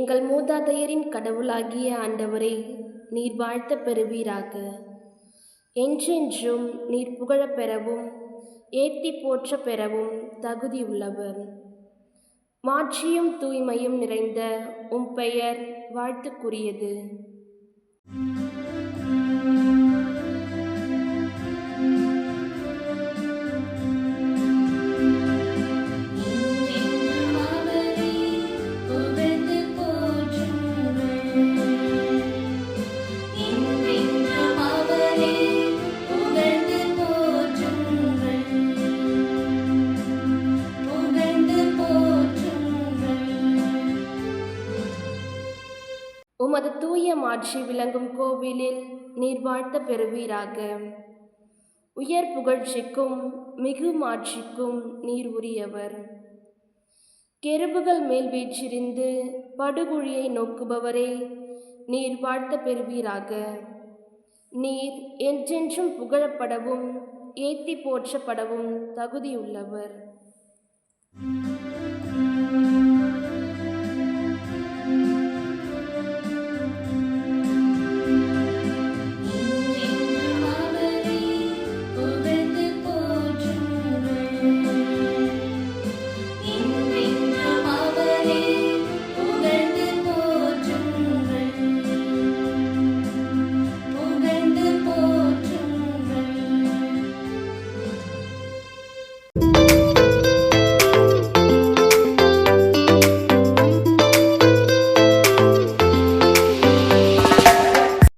எங்கள் மூதாதையரின் கடவுளாகிய ஆண்டவரை நீர் வாழ்த்தப் பெறுவீராக. என்றென்றும் நீர் புகழப் பெறவும் ஏத்தி போற்றப் பெறவும் தகுதியுள்ளவர். மாட்சியும் தூய்மையும் நிறைந்த உம் பெயர் வாழ்த்துக்குரியது. உமது தூய மாட்சி விளங்கும் கோவிலில் நீர் வாழ்த்தப் பெறுவீராக. உயர் புகழ்ச்சிக்கும் மிகு மாட்சிக்கும் நீர் உரியவர். கெருபுகள் மேல் வீற்றிருந்து படுகுழியை நோக்குபவரே, நீர் வாழ்த்தப் பெறுவீராக. நீர் என்றென்றும் புகழப்படவும் ஏத்தி போற்றப்படவும் தகுதியுள்ளவர். அவரே